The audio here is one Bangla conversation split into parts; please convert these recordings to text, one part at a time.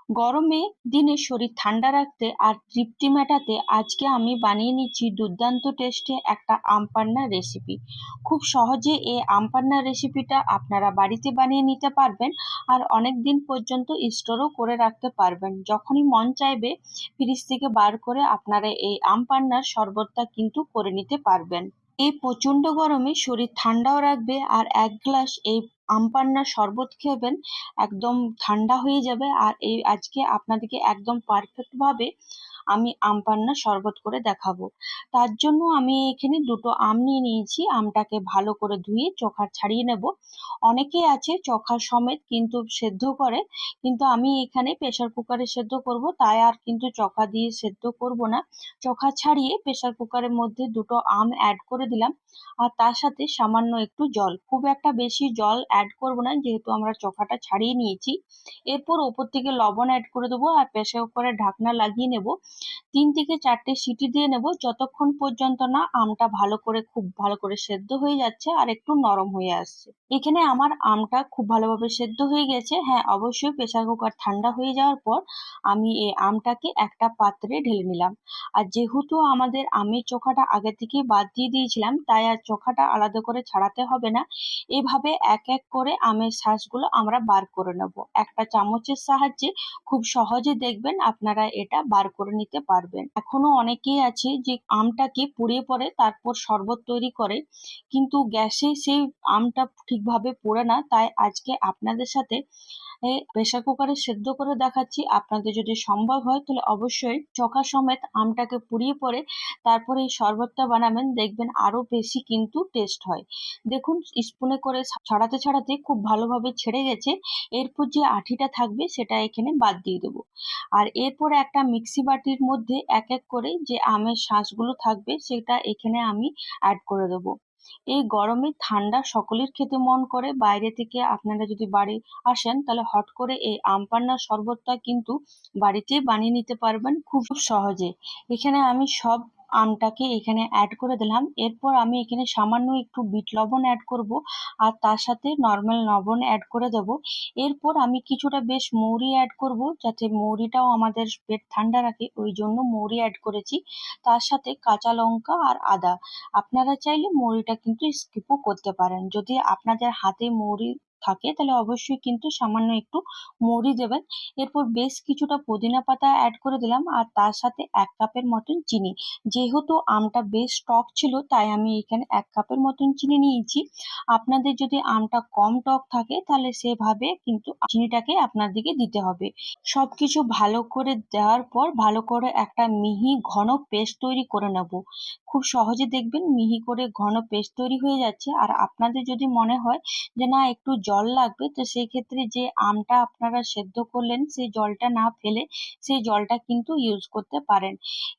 গরমে দিনে শরীর ঠান্ডা রাখতে আর তৃপ্তি মেটাতে আজকে আমি বানিয়ে নিচ্ছি দুর্দান্ত টেস্টে একটা আম পান্নার রেসিপি। খুব সহজে এই আম পান্নার রেসিপিটা আপনারা বাড়িতে বানিয়ে নিতে পারবেন আর অনেক দিন পর্যন্ত স্টোরও করে রাখতে পারবেন। যখনই মন চাইবে ফ্রিজ থেকে বার করে আপনারা এই আম পান্নার শরবতটা কিন্তু করে নিতে পারবেন। এই প্রচন্ড গরমে শরীর ঠান্ডাও রাখবে আর এক গ্লাস এই আম পান্নার শরবত খাবেন, একদম ঠান্ডা হয়ে যাবে। আর এই আজকে আপনাদেরকে একদম পারফেক্ট ভাবে আমি আম পান্নার শরবত করে দেখাবো। তার জন্য আমি এখানে দুটো আম নিয়ে নিয়েছি। আমটাকে ভালো করে ধুয়ে চোখা ছাড়িয়ে নেব। অনেকেই আছে চোখা সমেত কিন্তু সেদ্ধ করে, কিন্তু আমি এখানে প্রেসার কুকারে সেদ্ধ করব, তাই আর কিন্তু চোখা দিয়ে সেদ্ধ করব না। চোখা ছাড়িয়ে প্রেসার কুকারের মধ্যে দুটো আম অ্যাড করে দিলাম আর তার সাথে সামান্য একটু জল, খুব একটা বেশি জল অ্যাড করব না যেহেতু আমরা চোখাটা ছাড়িয়ে নিয়েছি। এরপর ওপর থেকে লবণ অ্যাড করে দেবো আর প্রেসার কুকারের ঢাকনা লাগিয়ে নেব। 3 থেকে 4টে সিটি দিয়ে নেব যতক্ষণ পর্যন্ত না আমটা খুব ভালো করে সেদ্ধ হয়ে যাচ্ছে আর একটু নরম হয়ে আসছে। এখানে আমার আমটা খুব ভালোভাবে সেদ্ধ হয়ে গেছে। হ্যাঁ, অবশ্যই প্রেসার কুকার ঠান্ডা হয়ে যাওয়ার পর আমি এই আমটাকে একটা পাত্রে ঢেলে নিলাম। আর যেহেতু আমাদের আমের চোখাটা আগে থেকে বাদ দিয়ে দিয়েছিলাম, তাই আর চোখাটা আলাদা করে ছাড়াতে হবে না। এভাবে এক এক করে আমের শাঁসগুলো আমরা বার করে নেব একটা চামচের সাহায্যে। খুব সহজে দেখবেন আপনারা এটা বার করে নিতে পারবেন। এখনো অনেকেই আছে যে আমটাকে পুড়িয়ে পরে তারপর শরবত তৈরি করে, কিন্তু গ্যাসে সেই আমটা ঠিকভাবে পোড়ে না। তাই আজকে আপনাদের সাথে প্রেসার কুকারে সেদ্ধ করে দেখাচ্ছি। আপনাদের যদি সম্ভব হয় তাহলে অবশ্যই চোখা সমেত আমটাকে পুড়িয়ে পরে তারপরে এই শরবতটা বানাবেন, দেখবেন আরো বেশি কিন্তু টেস্ট হয়। দেখুন, স্পুনে করে ছাড়াতে ছাড়াতে খুব ভালোভাবে ছেড়ে গেছে। এরপর যে আঠিটা থাকবে সেটা এখানে বাদ দিয়ে দেবো। আর এরপর একটা মিক্সি বাটির মধ্যে এক এক করে যে আমের শাঁসগুলো থাকবে সেটা এখানে আমি অ্যাড করে দেবো। এই গরমে ঠান্ডা সকলের খেতে মন করে। বাইরে থেকে আপনারা যদি বাড়ি আসেন তাহলে হট করে এই আম পান্নার শরবতটা কিন্তু বাড়িতেই বানিয়ে নিতে পারবেন খুব সহজে। এখানে আমি সব আমটাকে এখানে অ্যাড করে দিলাম। এরপর আমি এখানে সামান্য একটু বিট লবণ অ্যাড করব আর তার সাথে নর্মাল লবণ অ্যাড করে দেব। এরপর আমি কিছুটা বেশ মৌরি অ্যাড করব, যাতে মৌরিটাও আমাদের পেট ঠান্ডা রাখে, ওই জন্য মৌরি অ্যাড করেছি। তার সাথে কাঁচা লঙ্কা আর আদা। আপনারা চাইলে মৌরিটা কিন্তু স্কিপও করতে পারেন। যদি আপনাদের হাতে মৌরি থাকে তাহলে অবশ্যই কিন্তু সামান্য একটু মৌরি দেবেন। এরপর বেশ কিছুটা পুদিনা পাতা অ্যাড করে দিলাম আর তার সাথে 1 কাপের মতন চিনি। যেহেতু আমটা বেশ টক ছিল তাই আমি এখানে 1 কাপের মতন চিনি নিয়েছি। আপনাদের যদি আমটা কম টক থাকে তাহলে সেভাবে কিন্তু চিনিটাকে আপনাদেরকে দিতে হবে। সবকিছু ভালো করে দেওয়ার পর ভালো করে একটা মিহি ঘন পেস্ট তৈরি করে নেব। খুব সহজে দেখবেন মিহি করে ঘন পেস্ট তৈরি হয়ে যাচ্ছে। আর আপনাদের যদি মনে হয় যে না একটু জল লাগবে, তো সেই ক্ষেত্রে যে আমটা আপনারা সেদ্ধ করলেন সেই জলটা না ফেলে সেই জলটা কিন্তু ইউজ করতে পারেন।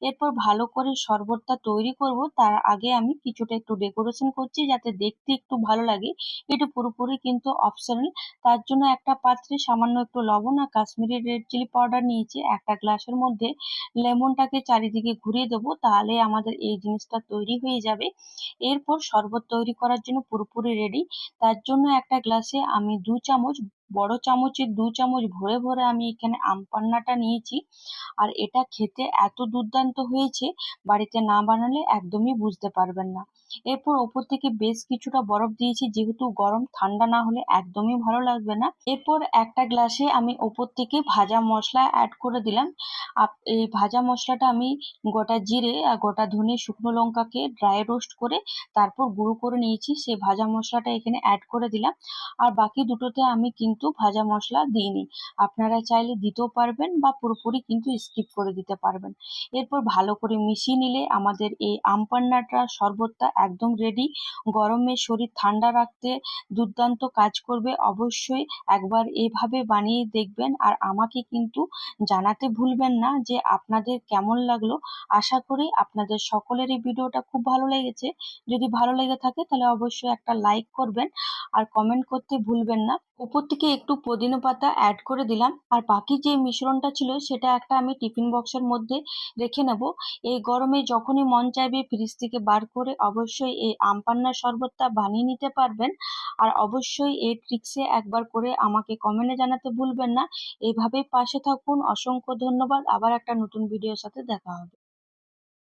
এরপর ভালো করে শরবতটা তৈরি করব তার আগে আমি কিছুটা একটু ডেকোরেশন করছি যাতে দেখতে একটু ভালো লাগে। এটা পুরোপুরি কিন্তু অপশনাল। তার জন্য একটা পাত্রে সামান্য একটু লবণ আর কাশ্মীরি রেড চিলি পাউডার নিয়েছি। একটা গ্লাসের মধ্যে লেমনটাকে চারিদিকে ঘুরিয়ে দেবো, তাহলে আমাদের এই জিনিসটা তৈরি হয়ে যাবে। এরপর শরবত তৈরি করার জন্য পুরোপুরি রেডি। তার জন্য একটা গ্লাসে আমি 2 চামচ, বড় চামচের 2 চামচ ভরে ভরে আমি এখানে আম পান্নাটা নিয়েছি। আর এটা খেতে এত দুর্দান্ত হয়েছে, বাড়িতে না বানালে একদমই বুঝতে পারবেন না। এরপর ওপর থেকে বেশ কিছুটা বরফ দিয়েছি, যেহেতু গরম, ঠান্ডা না হলে একদমই ভালো লাগবে না। এরপর একটা গ্লাসে আমি ওপর থেকে ভাজা মশলা অ্যাড করে দিলাম। এই ভাজা মশলাটা আমি গোটা জিরে আর গোটা ধনে শুকনো লঙ্কাকে ড্রাই রোস্ট করে তারপর গুঁড়ো করে নিয়েছি, সেই ভাজা মশলাটা এখানে অ্যাড করে দিলাম। আর বাকি দুটোতে আমি কিন্তু ভাজা মশলা দিইনি। আপনারা চাইলে দিতেও পারবেন বা পুরোপুরি কিন্তু স্কিপ করে দিতে পারবেন। এরপর ভালো করে মিশিয়ে নিলে আমাদের এই আম পান্নাটা শরবতটা একদম রেডি। গরমে শরীর ঠান্ডা রাখতে দুর্দান্ত কাজ করবে। অবশ্যই একবার এভাবে বানিয়ে দেখবেন আর আমাকে কিন্তু জানাতে ভুলবেন না যে আপনাদের কেমন লাগলো। আশা করি আপনাদের সকলের এই ভিডিওটা খুব ভালো লেগেছে। যদি ভালো লেগে থাকে তাহলে অবশ্যই একটা লাইক করবেন আর কমেন্ট করতে ভুলবেন না। উপর থেকে একটু পুদিনা পাতা অ্যাড করে দিলাম, আর বাকি যে মিশ্রণটা ছিল সেটা একটা আমি টিফিন বক্সের মধ্যে রেখে নেব। এই গরমে যখনই মন চাইবে ফ্রিজ থেকে বার করে অবশ্যই এই আম পান্নার শরবতটা বানিয়ে নিতে পারবেন। আর অবশ্যই এই ট্রিক্সে একবার করে আমাকে কমেন্টে জানাতে ভুলবেন না। এইভাবেই পাশে থাকুন। অসংখ্য ধন্যবাদ। আবার একটা নতুন ভিডিওর সাথে দেখা হবে।